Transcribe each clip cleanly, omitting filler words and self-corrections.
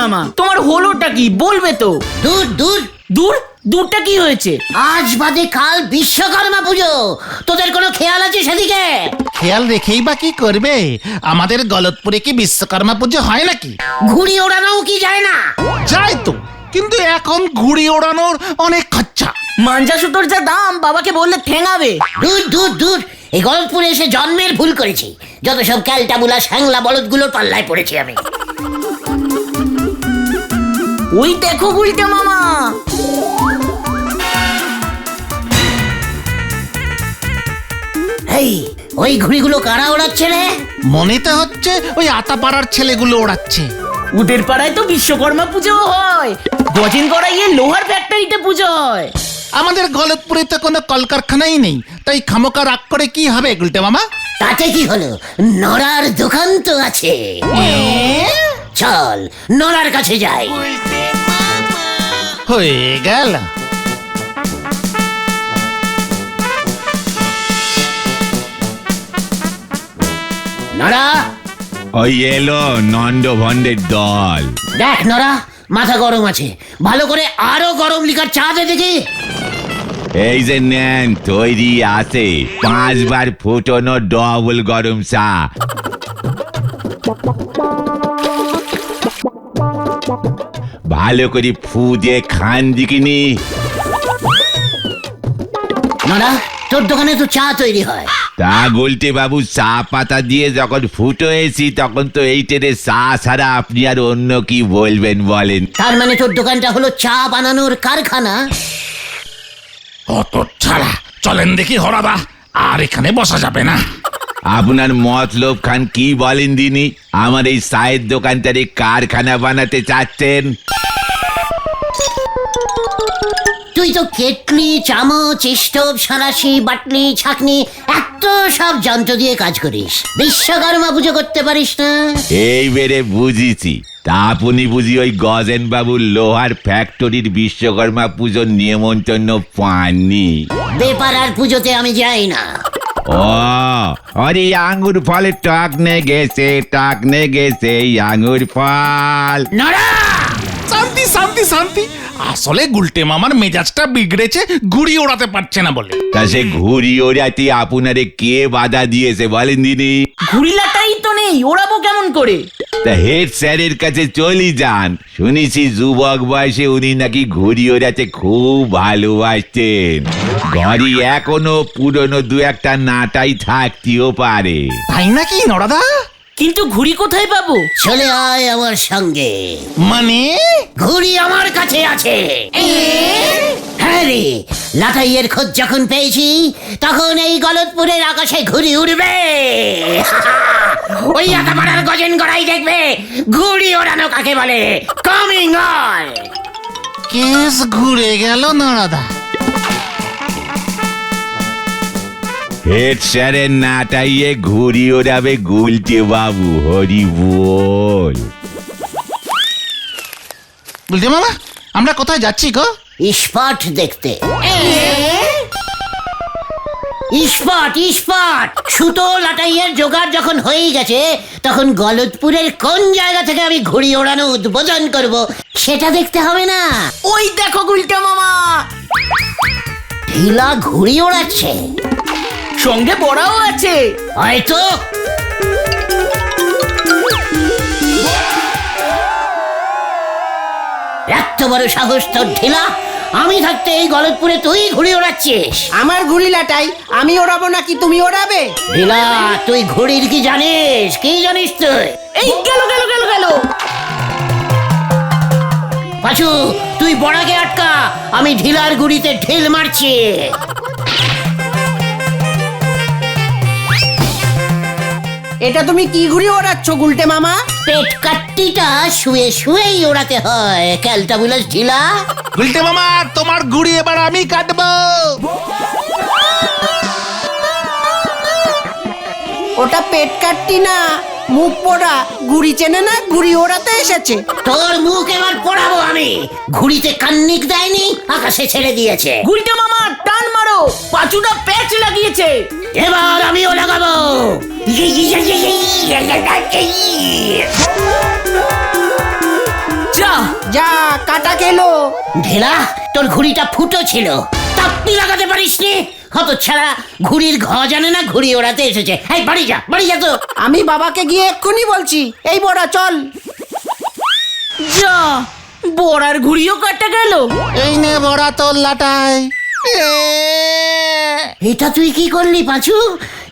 মামা, তোমার হলোটা কি বলবে তো? দূর দূর দূর দূরটা কি হয়েছে? আজ বাদে কাল বিশ্বকর্মা পুজো, তোদের কোনো খেয়াল আছে সেদিকে? খেয়াল রেখেই বা কি করবে? আমাদের গলতপুরে কি বিশ্বকর্মা পুজো হয় নাকি? ঘুড়ি ওড়ানোও কি যায় না? যায় তো, কিন্তু এখন ঘুড়ি ওড়ানোর অনেক খরচা। মাঞ্জা সুতোর যা দাম, বাবাকে বললে ঠেঙাবে। দূর দূর দূর, এই গলতপুরে এসে জন্মের ভুল করেছি। যত সব ক্যালটাবুলা শ্যাংলা বলদগুলোর পাল্লায় পড়েছি আমি। ওই দেখো গুলটে মামা, এই ওই ঘুড়িগুলো কারা ওড়াচ্ছে রে? মনে তো হচ্ছে ওই আতাপাড়ার ছেলেগুলো ওড়াচ্ছে। ওদের পাড়ায় তো বিশ্বকর্মা পুজো হয়, গজেন গড়াইয়ে লোহার ফ্যাক্টরিতে পুজো হয়। আমাদের গলতপুরে তো কোনো কলকারখানাই নেই, তাই খামোকা রাগ করে কি হবে গুলটে মামা? তাতে কি হলো, নড়ার দোকান তো আছে। চল নড়ার কাছে যাই। হয়ে গেল। নড়া, ওই এলো নন্দ ভন্ডের দল। দেখ নড়া, মাথা গরম আছে, ভালো করে আরো গরম লিকার চা দে দেখি। এই যে নেন, তৈরি আছে 5 বার ফুটনো ডবল গরম চা। ভালো করে ফু দিয়ে খান দিকিনি। নড়া, তোর দোকানে তো চা তৈরি হয়। তা বলতে বাবু, চা পাতা দিয়ে যখন ফুটোয়েছি তখন তো এই টেরে চা ছাড়া আপনি আর অন্য কি বলবেন বলেন? তার মানে তোর দোকানটা হলো চা বানানোর কারখানা? অত ছাড়া, চলেন দেখি হরাদা, আর এখানে বসা যাবে না। আপনার মতলব খান কি বলেন দিনি? আমার এই চায়ের দোকানটারে কারখানা বানাতে চাচ্ছেন? তুই তো কেটলি, চামচ, স্টোভ, সাঁড়াশি, বাটলি, ছাঁকনি, এত সব যন্ত্র দিয়ে কাজ করিস, বিশ্বকর্মা পুজো করতে পারিস না? এইবারে বুঝিছি। তা আপনি বুঝি ওই গজেন বাবুর লোহার ফ্যাক্টরির বিশ্বকর্মা পুজোর নিমন্ত্রণ পাননি? বেপারার পুজোতে আমি যাই না। ও আরে, আঙ্গুর ফলে টাকনে গেছে আঙ্গুর ফল। নড়া, শান্তি শান্তি শান্তি, আসলে গুলটে মামার মেজাজটা বিগড়েছে ঘুড়ি ওড়াতে পারছে না বলে। তা সে ঘুড়ি ওড়াতে আপনারে কে বাধা দিয়েছে বলেন দিনি? ঘুড়িলাটাই তো নেই, ওড়াবো কেমন করে? তা হেড স্যারের কাছে চলি যান, শুনেছি যুবক বয়সে উনি নাকি ঘুড়ি ওড়াতে খুব ভালোবাসতেন। ঘড়ি এখনো পুরনো 2-1টা নাটাই থাকতেও পারে। তাই নাকি নরাদা? কিন্তু ঘুড়ি কোথায় পাবো? চলে আয় আমার সঙ্গে। মানে? ঘুড়ি আমার কাছে আছে। হ্যাঁ রে, লাটাইয়ের খোঁজ যখন পেয়েছি তখন এই গলতপুরের আকাশে ঘুড়ি উড়বে। ওই আতাপাড়ার গজেন গড়াই দেখবে ঘুড়ি ওড়ানো কাকে বলে। Coming on. কেস ঘুরে গেল নরাদা। হেড স্যারের নাটাইয়ে ঘুড়ি ওড়াবে গুলটে বাবু, হরি বল। গুলটে মামা, আমরা কোথায় যাচ্ছি গো? ইস্পাট দেখতে। ইস্পাট ইস্পাট, সুতো লাটাইয়ের জোগাড় যখন হয়ে গেছে তখন গলতপুরের কোন জায়গা থেকে আমি ঘুড়ি ওড়ানো উদ্বোধন করব সেটা দেখতে হবে না? ওই দেখো গুলটে মামা, ঢিলা ঘুড়ি ওড়াচ্ছে, সঙ্গে বড়াও আছে। হয়তো। এত বড় সাহস তোর ঢিলা, আমি থাকতে এই গলতপুরে তুই ঘুড়ি ওড়াচ্ছিস? আমার ঘুড়ি লাটাই, আমি ওড়াবো নাকি তুমি ওড়াবে? ঢিলা, তুই ঘুড়ির কি জানিস? কি জানিস তুই? এই গেল গেল গেল গেল। পাঁচু, তুই বড়াকে আটকা, আমি ঢিলার গুড়িতে ঢিল মারছি। এটা তুমি কি ঘুড়ি ওড়াচ্ছ গুলটে মামা? পেট কাট্টিটা শুয়ে শুয়েই ওড়াতে হয়, ক্যালটা বুলাস ঢিলা। গুলটে মামা, তোমার ঘুড়ি এবার আমি কাটবো। ওটা পেট কাটতি না, মুখ পোড়া। ঘুড়ি চেনে না, ঘুড়ি ওড়াতে এসেছে। তোর মুখ এবার পড়াবো আমি। ঘুড়িতে কান্নিক দেয়নি, আকাশে ছেড়ে দিয়েছে। গুলটে মামা টান মারো, পাঁচুটা প্যাচ লাগিয়েছে। এবার আমিও লাগাবো। যা কাটা খেলো। ঢেলা, তোর ঘুড়িটা ফুটো ছিল, তাপ্পি লাগাতে পারিসনি। হত ছাড়া ঘুড়ির ঘ জানে না ঘুড়ি ওড়াতে এসেছে। এই বাড়ি যা, বাড়ি যা তো। আমি বাবাকে গিয়ে এক্ষুনি বলছি। এই বড়া চল। যা, বড়ার ঘুড়িও কাটা গেল। এই নে বড়া তোর লাটাই। এটা তুই কি করলি পাঁচু?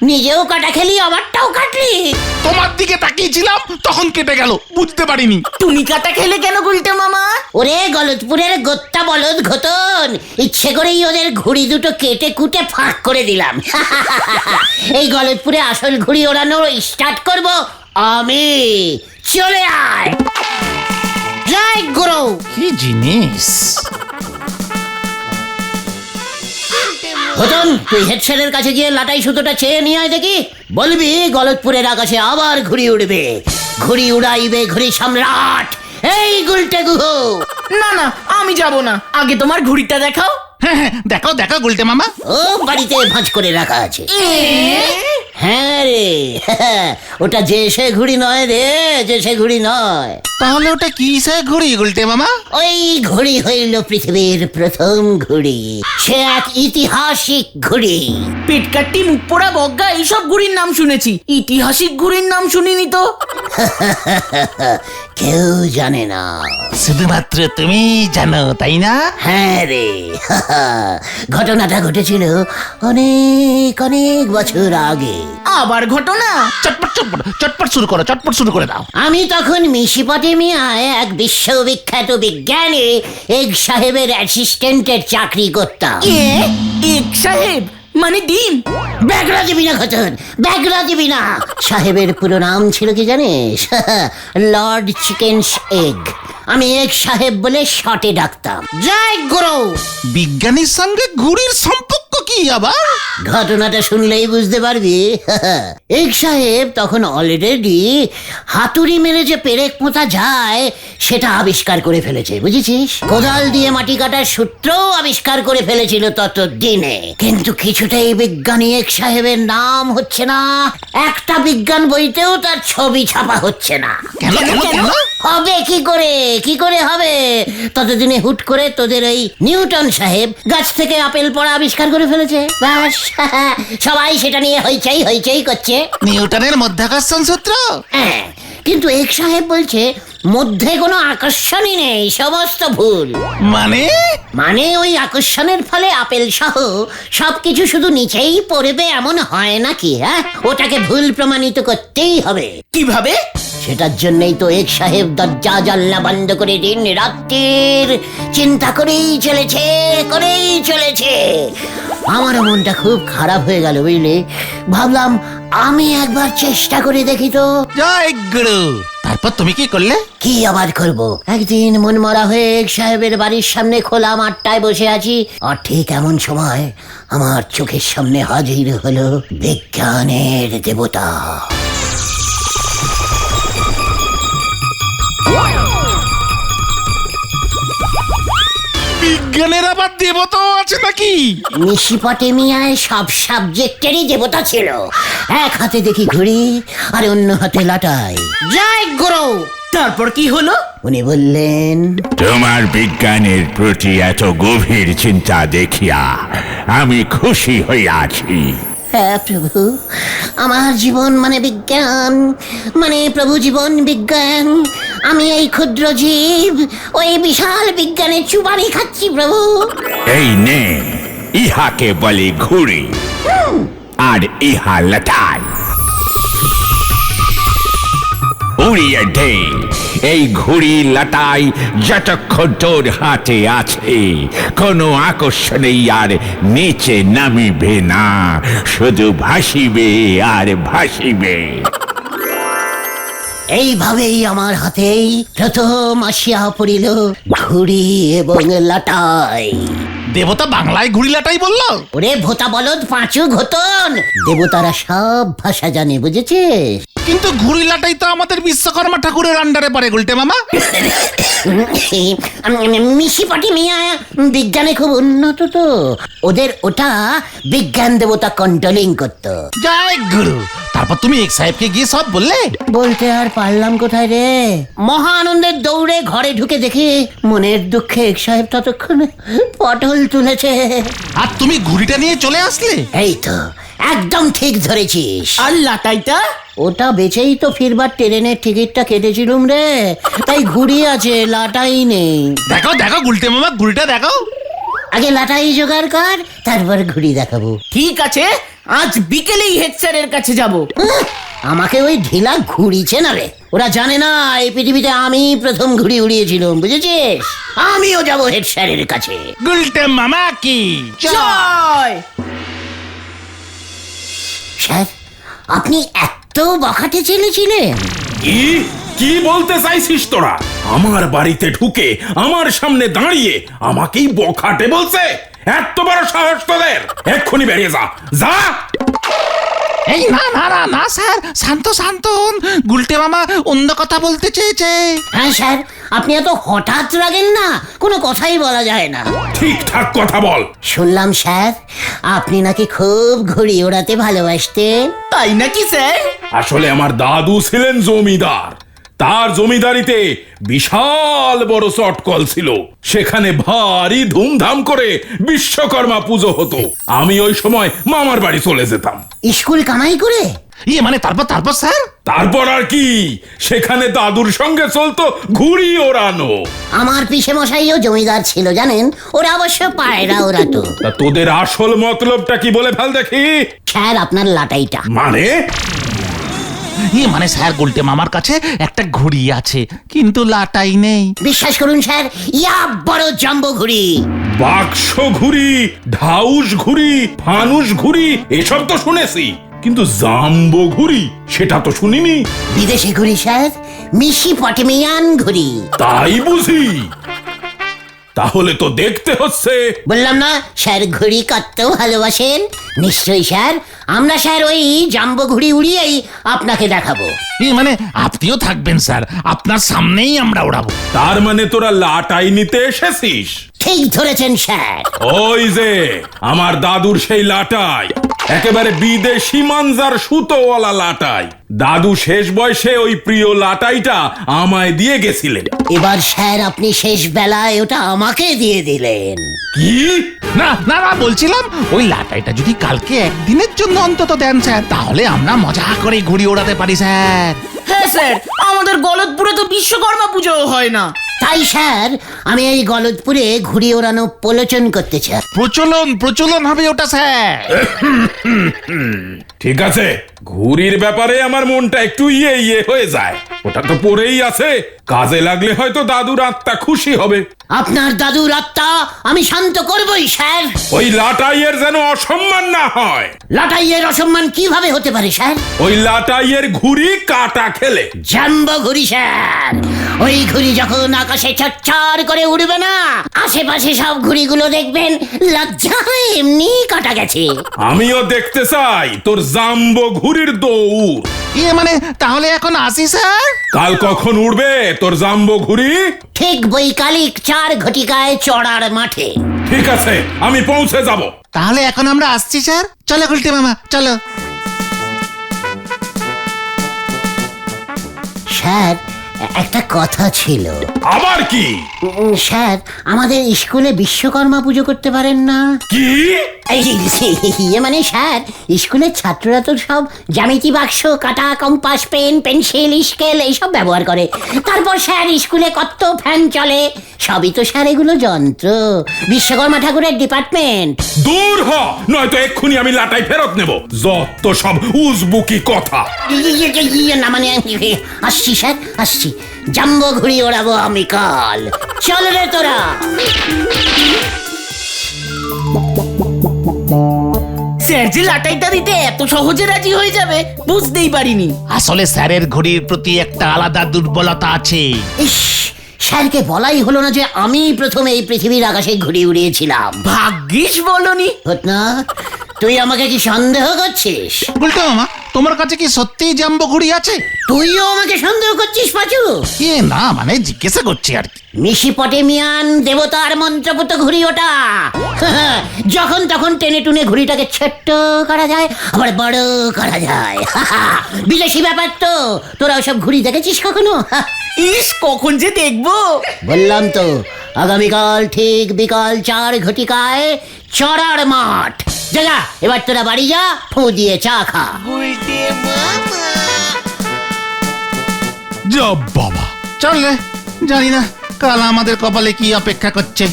নিজেও কাটা খেলি, আমারটাও কাটলি। তোমার দিকে তাকিয়েছিলাম তখন কেটে গেল, বুঝতে পারিনি। তুমি কাটা খেলে কেন গুলটে মামা? ওরে গলতপুরের গোত্তা বলদ ঘটন, ইচ্ছে করেই ওদের ঘুড়ি দুটো কেটে কুটে ফাঁক করে দিলাম। এই গলতপুরে আসল ঘুড়ি ওড়ানো স্টার্ট করব আমি। চলে আয়। জয় গুরু। কি জিনিস! হতন, তুই হেড স্যারের কাছে গিয়ে লাটাই সুতোটা চেয়ে নিয়ে আয় দেখি। বলবি গলতপুরের আকাশে আবার ঘুড়ি উড়বে, ঘুড়ি উড়াইবে ঘুড়ি সম্রাট এই গুলটে গুহ। না না, আমি যাব না, আগে তোমার ঘুড়িটা দেখাও। হ্যাঁ হ্যাঁ, দেখো দেখো গুলটে মামা। ও বাড়িতে ভাঁজ করে রাখা আছে। হ্যাঁ রে, ওটা যে সে ঘুড়ি নয় রে, যে সে ঘুড়ি নয়। তাহলে ওটা কিসের ঘুড়ি গুলটে মামা? ওই ঘুড়ি হইল পৃথিবীর প্রথম ঘুড়ি, সে এক ঐতিহাসিক ঘুড়ি। পেটকাট্টি, মুখ পোড়া, বজ্ঞা এইসব ঘুড়ির নাম শুনেছি, ঐতিহাসিক ঘুড়ির নাম শুনিনি তো। কেউ জানে না, শুধুমাত্র তুমি জানো, তাই না? হ্যাঁ রে। ঘটনাটা ঘটেছিল অনেক অনেক বছর আগে। আবার ঘটনা? চটপট চটপট চটপট শুরু করো, চটপট শুরু করে দাও। আমি তখন মেসোপটেমিয়ায় এক বিশ্ববিখ্যাত বিজ্ঞানী এগ সাহেবের অ্যাসিস্ট্যান্টের চাকরি করতাম। এক সাহেব মানে ডিম? ব্যাগরা দিবি না ঘটন, ব্যাগরা দিবি না। সাহেবের পুরো নাম ছিল কি জানিস? Lord chickens egg. আমি এগ সাহেব বলে শর্টে ডাকতাম। জয় গুরু। বিজ্ঞানীর সঙ্গে ঘুড়ির সম্পর্ক কি আবার? ঘটনাটা শুনলেই বুঝতে পারবি। এগ সাহেব তখন অলরেডি হাতুড়ি মেরে যে পেরেক পোঁতা যায় সেটা আবিষ্কার করে ফেলেছে, বুঝেছিস? কোদাল দিয়ে মাটি কাটার সূত্রও আবিষ্কার করে ফেলেছিল তত দিনে। কিন্তু কিছুতেই বিজ্ঞানী এগ সাহেবের নাম হচ্ছে না, একটা বিজ্ঞান বইতেও তার ছবি ছাপা হচ্ছে না। কেন কেন কেন? হবে কি করে, কি করে হবে? ততদিনে হুট করে তোদের ওই নিউটন সাহেব গাছ থেকে আপেল পড়া আবিষ্কার করে ফেলেছে। ব্যাস, সবাই সেটা নিয়ে হইচই হইচই করছে। নিউটনের মধ্যাকর্ষণ সূত্র? হ্যাঁ, কিন্তু এক সাহেব বলছে মধ্যে কোনো আকর্ষণই নেই, সমস্ত ভুল। মানে ওই আকর্ষণের ফলে আপেল সহ সবকিছু শুধু নিচেই পড়বে এমন হয় নাকি? হ্যাঁ, ওটাকে ভুল প্রমাণিত করতেই হবে। কিভাবে? সেটার জন্যই তো এক সাহেব দরজা জানলা বন্ধ করে দিন রাত্রির চিন্তা করেই চলেছে। আমার মনটা খুব খারাপ হয়ে গেল, বুঝলি? ভাবলাম আমি একবার চেষ্টা করে দেখি তো। জয় গুরু। তারপর তুমি কি করলে? কি আবার করব? একদিন মন মরা হয়ে এক সাহেবের বাড়ির সামনে খোলা মাঠটায় বসে আছি, আর ঠিক এমন সময় আমার চোখের সামনে হাজির হলো বিজ্ঞানের দেবতা। বিজ্ঞানের আবার দেবতাও আছে নাকি? মেসোপটেমিয়ায় সব সাবজেক্টেরই দেবতা ছিল। এক হাতে দেখি ঘুড়ি আর অন্য হাতে লাটাই। জয় গুরু। তারপর কি হলো? উনি বললেন, তোমার বিজ্ঞানের প্রতি এত গভীর চিন্তা দেখিয়া আমি খুশি হইয়াছি। হ্যাঁ প্রভু, আমার জীবন মানে বিজ্ঞান, মানে প্রভু জীবন বিজ্ঞান। আমি এই ক্ষুদ্র জীব ওই বিশাল বিজ্ঞানের চুবানি খাচ্ছি প্রভু। এই নে, ইহাকে বলে ঘুড়ি আর ইহা লাটাই। উড়িয়ে দে এই ঘুড়ি লাটাই যতক্ষণ তোর হাতে আছে, কোনো আকর্ষণেই আর নিচে নামিবে না, শুধু ভাসিবে আর ভাসিবে। এইভাবেই আমার হাতেই প্রথম আসিয়া পড়িল ঘুড়ি এবং লাটাই। দেবতা বাংলায় ঘুড়ি লাটাই বললো? ওরে ভোতা বলদ পাঁচু ঘটন, দেবতারা সব ভাষা জানে, বুঝেছিস? কিন্তু ঘুড়ি লাটাই তো আমাদের বিশ্বকর্মা ঠাকুরের আন্ডারে পড়ে গুলটে মামা। মিশিপাটি মিয়া বিজ্ঞানে খুব উন্নত তো, ওদের ওটা বিজ্ঞান দেবতা কন্ট্রোলিং করতো। জয় গুরু। তারপর তুমি এক সাহেবকে গিয়ে সব বললে? বলতে আর পারলাম কোথায় রে, মহা আনন্দের দৌড়ে ঘরে ঢুকে দেখি মনের দুঃখে এক সাহেব ততক্ষণে পটল তুলেছে। আর তুমি ঘুড়িটা নিয়ে চলে আসলে? এই তো একদম ঠিক ধরেছিস। আর লাটাইটা? ওটা বেচেই তো ফিরবার ট্রেনের টিকিটটা কেটেছিলুম রে, তাই ঘুড়ি আছে, লাটাই নেই। দেখো দেখো গুলটে মামা, ঘুড়িটা দেখো। আগে লাটাই জোগাড় কর, তারপর ঘুড়ি দেখাবো। ঠিক আছে, আজ বিকেলেই হেড স্যারের কাছে যাব। আমাকে ওই ঢিলা ঘুড়িছে না রে, ওরা জানে না এই পৃথিবীতে আমি প্রথম ঘুড়ি উড়িয়েছিলাম, বুঝেছিস? আমিও যাব হেড স্যারের কাছে। গুলটে মামা কি জয়। স্যার, আপনি এত বখাটে ছেলেছিলেন? কি কি বলতে চাইছিস তোরা? আমার বাড়িতে ঢুকে আমার সামনে দাঁড়িয়ে আমাকেই বখাটে বলছে? এত বড় সাহস তোদের! এক্ষুনি বেরিয়ে যা, যা! এই না না না না স্যার, শান্ত শান্ত হন। গুলটে মামা অন্য কথা বলতে চেয়েছে। হ্যাঁ স্যার, আপনি এত হঠাৎ রাগেন না, কোনো কথাই বলা যায় না। ঠিকঠাক কথা বল। শুনলাম স্যার আপনি নাকি খুব ঘুড়ি ওড়াতে ভালোবাসতেন। তাই নাকি স্যার? আসলে আমার দাদু ছিলেন জমিদার। তার জমিদারিতে বিশাল বড় চটকল ছিল, সেখানে ভারী ধুমধাম করে বিশ্বকর্মা পুজো হতো। আমি ওই সময় মামার বাড়ি চলে যেতাম। স্কুল কামাই করে? ইয়ে মানে তারপর তারপর স্যার? তারপর আর কি, সেখানে দাদুর সঙ্গে চলতো ঘুড়ি ওড়ানো। আমার পিসে মশাইও জমিদার ছিল জানেন, ওরা অবশ্য পায়রা ওড়াতো। তা তোদের আসল মতলবটা কি বলে ফেল দেখি। স্যার আপনার লাটাইটা। মানে? ইয়ে মানে স্যার, গুলটে মামার কাছে একটা ঘুড়ি আছে কিন্তু লাটাই নেই। বিশ্বাস করুন স্যার, ইয়া বড় জাম্বো ঘুড়ি। বাক্স ঘুড়ি, ঢাউস ঘুড়ি, ফানুস ঘুড়ি এসব তো শুনেছি, কিন্তু জাম্বো ঘুড়ি সেটা তো শুনিনি। বিদেশি ঘুড়ি স্যার, মিশিপটেমিয়ান ঘুড়ি। তাই বুঝি? তাহলে তো দেখতে হচ্ছে। বললাম না স্যার ঘুড়ি কত ভালোবাসেন। নিশ্চয়ই স্যার, আমরা স্যার ওই জাম্বো ঘুড়ি উড়িয়েই আপনাকে দেখাবো। ইয়ে মানে আপনিও থাকবেন স্যার, আপনার সামনেই আমরা ওড়াবো। তার মানে তোরা লাটাই নিতে এসেছিস? ঠিক ধরেছেন স্যার। ওই যে আমার দাদুর সেই লাটাই, একেবারে বিদেশি মানজার সুতোওয়ালা লাটাই। দাদু শেষ বয়সে ওই প্রিয় লাটাইটা আমায় দিয়ে গেছিলেন। এবার স্যার আপনি শেষ বেলায় ওটা আমাকে দিয়ে দিলেন। কি? না না না, বলছিলাম ওই লাটাইটা যদি কালকে একদিনের জন্য অন্তত দেন স্যার, তাহলে আমরা মজা করে ঘুড়ি ওড়াতে পারি স্যার। হ্যাঁ স্যার, আমাদের গলতপুরে তো বিশ্বকর্মা পুজো হয় না। তাই স্যার আমি এই গলদপুরে ঘুড়ি ওড়ানো প্রলোচন করতে চাই। প্রচলন প্রচলন হবে ওটা স্যার। ঠিক আছে, ঘুড়ির ব্যাপারে আমার মনটা একটু ইয়ে হয়ে যায়। ওটা তো পড়েই আছে, কাজে লাগলে হয়তো দাদুর আত্মা খুশি হবে। আপনার দাদুর আত্মা আমি শান্ত করবই স্যার। ওই লাটাইয়ের যেন অসম্মান না হয়। লাটাইয়ের অসম্মান কিভাবে হতে পারে স্যার? ওই লাটাইয়ের ঘুড়ি কাটা খেলে। জাম্বো ঘুড়ি স্যার, ওই ঘুড়ি যখন আকাশে চচ্চর করে উড়বে না, আশেপাশে সব ঘুড়িগুলো দেখবেন লজ্জায় এমনি কাটা গেছে। আমিও দেখতে চাই তোর জাম্বো ঘুড়ির দৌড়। ইয়ে মানে তাহলে এখন আসি স্যার? কাল কখন উড়বে তোর জাম্বো ঘুড়ি? ঠিক বৈকালিক 4 ঘটিকায় চড়ার মাঠে। ঠিক আছে, আমি পৌঁছে যাব। তাহলে এখন আমরা আসছি স্যার। চলো গুলটে মামা চলো। স্যার একটা কথা ছিল। আবার কি? স্যার আমাদের স্কুলে বিশ্বকর্মা পুজো করতে পারেন না? কি? ইয়ে মানে স্যার, স্কুলের ছাত্ররা তো সব জ্যামিতি বাক্স, কাটা, কম্পাস, পেন, পেন্সিল, স্কেল এইসব ব্যবহার করে। তারপর স্যার স্কুলে কত ফ্যান চলে, সবই তো স্যার এগুলো যন্ত্র। বিশ্বকর্মা ঠাকুরের ডিপার্টমেন্ট। দূর হ, নয়তো এক্ষুনি আমি লাটাই ফেরত নেব। যত সব উজবুকি কথা। না মানে আসছি স্যার, আসছি। জাম্বো ঘুড়ি ওড়াবো আমি কাল। চল রে তোরা। স্যার যে লাটাইটা দিতে এত সহজে রাজি হয়ে যাবে বুঝতেই পারিনি। আসলে স্যারের ঘড়ির প্রতি একটা আলাদা দুর্বলতা আছে। ইস, স্যারকে বলাই হলো না যে আমি প্রথমে এই পৃথিবীর আকাশে ঘুড়ি উড়িয়েছিলাম। ভাগ্যিস বলনি। না, তুই আমাকে কি সন্দেহ করছিস? গুলটে মামা তোমার কাছে কি সত্যিই জাম্বো ঘুড়ি আছে? তুইও আমাকে সন্দেহ করছিস পাচু? না মানে জিজ্ঞাসা করছি আর কি। মিশিপটেমিয়ান দেবতার মন্ত্রপুত ঘুড়ি ওটা। যখন তখন টেনে টুনে ঘুড়িটাকে ছোট্ট করা যায়, আবার বড় করা যায়। বিদেশি ব্যাপার তো, তোরা ওসব ঘুড়ি দেখেছিস কখনো? ইস, কখন যে দেখবো। বললাম তো, আগামীকাল ঠিক বিকাল 4 ঘটিকায় চড়ার মাঠ। যা, এবার তোরা বাড়ি যা, ফু দিয়ে চা খা। যা বাবা, চল রে, জানি না কাল আমাদের কপালে কি অপেক্ষা করছে।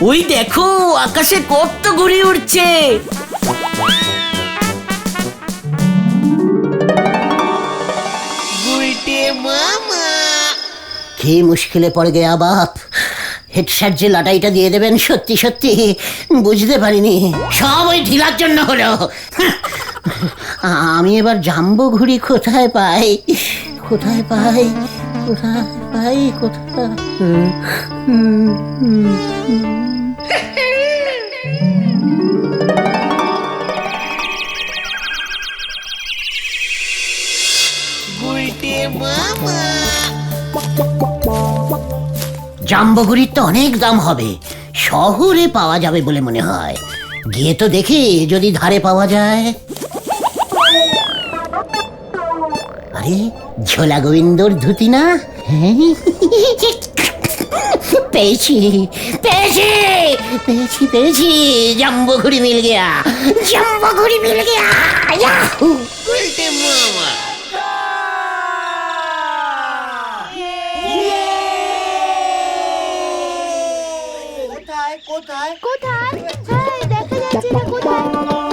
ওই দেখো, আকাশে কত ঘুড়ি উড়ছে। কি মুশকিলে পড়ে গেয়া বাপ। হেড স্যার যে লাটাইটা দিয়ে দেবেন, সত্যি সত্যি বুঝতে পারিনি। সব ওই ঢিলার জন্য হলো। আমি এবার জাম্বো ঘুড়ি কোথায় পাই, কোথায় পাই, কোথায় পাই, কোথায়? জাম্বো ঘুড়ির তো অনেক দাম হবে, শহরে পাওয়া যাবে বলে মনে হয়। গিয়ে তো দেখি যদি ধারে পাওয়া যায়। আরে ঝোলা গোবিন্দর ধুতি না? পেয়েছি পেয়েছি পেয়েছি পেয়েছি, জাম্বো ঘুড়ি মিল গিয়া, জাম্বো ঘুড়ি মিল গিয়া। ইয়াহু!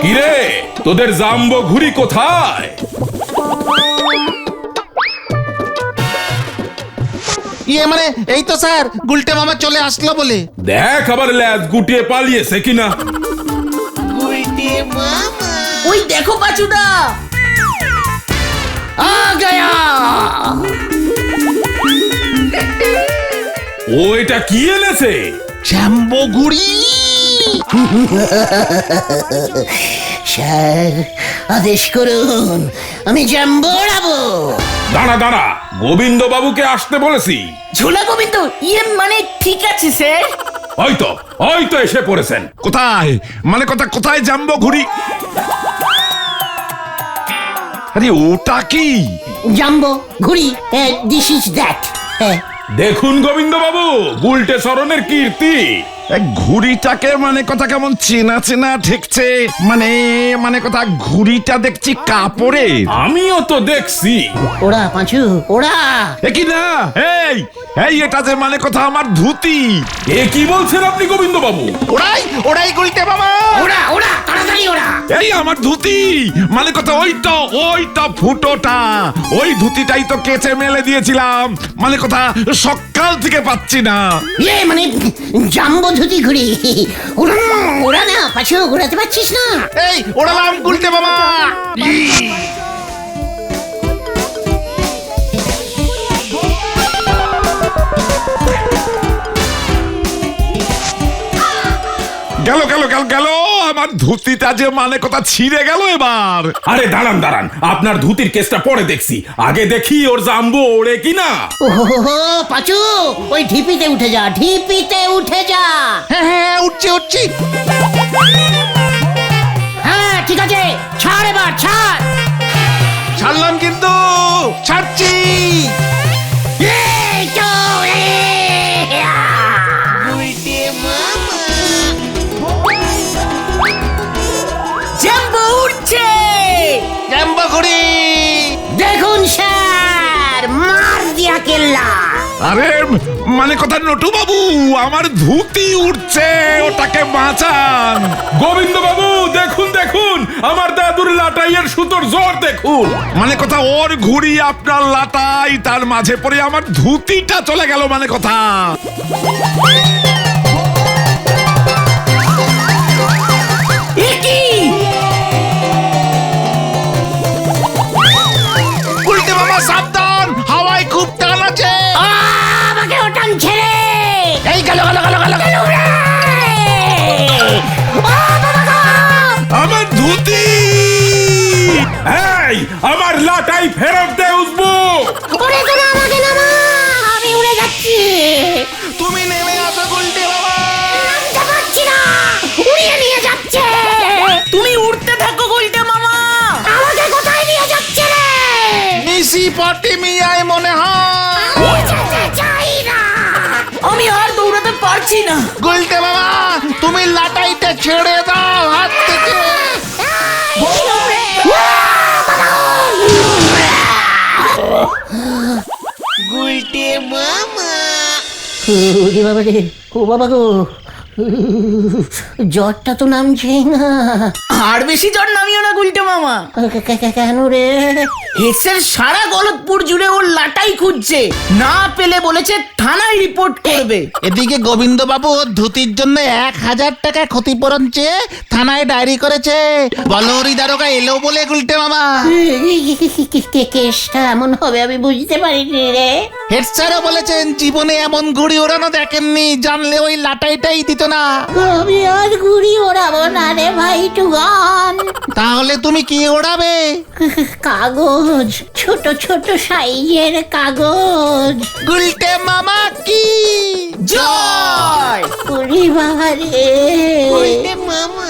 কিরে, তোদের জাম্বো ঘুড়ি কোথায়? মানে এই তো স্যার, গুলটে মামা চলে আসলো বলে। দেখ আবার ল্যাজ গুটিয়ে পালিয়েছে কিনা। ওই দেখো পাচুদা, আ গয়া। ও এটা কি এনেছে? জাম্বো ঘুড়ি। স্যার, আদেশ করুন, আমি জাম্বো উড়াবো। দাঁড়া দাঁড়া, গোবিন্দ বাবুকে আসতে বলেছি। ঝোলা গোবিন্দ, ইয়ে মানে ঠিক আছে স্যার। ওই তো এসে পড়েছেন। কোথায় মানে কোথায় জাম্বো ঘুড়ি? আরে ওটা কি? জাম্বো ঘুড়ি, দিস ইজ দ্যাট। দেখুন গোবিন্দ বাবু, গুলটে শরণের কীর্তি। ঘুড়িটাকে মানে কথা কেমন চেনা চেনা ঠেকছে। মানে কথা ঘুড়িটা দেখছি কাপড়ের। আমিও তো দেখছি। ওরা পাঁচু, ওরা। কি না, এই এটা যে মানে কথা আমার ধুতি। এ কি বলছেন আপনি গোবিন্দ বাবু? ওরাই গুলটে মামা। ওরা ওরা তাড়াতাড়ি ওরা। এই আমার ধুতি, মানে কথা ওইটা ফুটোটা, ওই ধুতিটাই তো কেচে মেলে দিয়েছিলাম, মানে কথা সকাল থেকে পাচ্ছি না। ইয়ে মানে জাম্বো ধুতি ঘুড়ি। ওরা না পাঁচু, ঘুরাতে পারছিস না? এই ওড়ালাম গুলটে মামা। গেল আমার ধুতিটা যে মানে কথা ছিঁড়ে গেল এবার। আরে দাঁড়ান, আপনার ধুতির কেসটা পরে দেখছি, আগে দেখি ওর জাম্বো ওড়ে কিনা। ওহো পাঁচু, ওই ঢিপিতে উঠে যা, ঢিপিতে উঠে যা। হ্যাঁ, উঠছি। হ্যাঁ ঠিক আছে, ছাড় এবার, ছাড়। ছাড়লাম কিন্তু, ছাড়ছি। এই তো, জাম্বো উড়ছে। জাম্বো ঘুড়ি। দেখুন স্যার, মার দিয়া কেল্লা। আরে মানে কথা নটু বাবু, আমার ধুতি উঠছে, ওটাকে বাঁচান। গোবিন্দ বাবু দেখুন, আমার দাদুর লাটাইয়ের সুতোর জোর দেখুন। মানে কথা ওর ঘুড়ি আপনার লাটাই, তার মাঝে পড়ে আমার ধুতিটা চলে গেল। মানে কথা গুলটে মামা সাবধান, হাওয়ায় খুব টান আছে। আমাকে ওটান ছেড়ে। এই গেল। আমার ধুতি। এই আমার লাটাই ফেরত দে উসবু। ওরে তোরা আমাকে নামা, আমি উড়ে যাচ্ছি। তুমি নেমে আসো গুলটে মামা। নামতে পারছি না, উড়িয়ে নিয়ে যাচ্ছে। তুমি উঠতে থাকো গুলটে মামা। আমাকে কোথায় নিয়ে যাচ্ছে রে? নিশি পটি মিয়ায় মনে হয়। আমি যেতে চাই না। আমি আর দৌড়াতে পারছি না। গুলটে মামা তুমি লাটাইটা ছেড়ে দাও হাত থেকে। ওরে বাবা রে, ও বাবা গো, জ্বরটা তো নামছেই না। আর বেশি জ্বর নামিও না গুলটে মামা। কেন রে? হেডসের সারা গলতপুর জুড়ে ওর লাটাই খুঁজছে, না পেলে বলেছে থানায় রিপোর্ট করবে। এদিকে গোবিন্দ বাবু ওর ধুতির জন্য 1000 টাকা ক্ষতিপূরণ চেয়ে থানায় ডায়েরি করেছে। বলো হরি দারোগা এলো বলে গুলটে মামা। কেসটা এমন হবে আমি বুঝতে পারিনি রে। হেড স্যারও বলেছেন জীবনে এমন ঘুড়ি ওড়ানো দেখেননি, জানলে ওই লাটাইটাই দিত না। আমি আর ঘুড়ি ওড়াবো না রে ভাই টুগান। তাহলে তুমি কি ওড়াবে? কাগজ, ছোট ছোট সাইজের কাগজ। গুলটে মামা কি জয় ওরে বাবা রে, মামা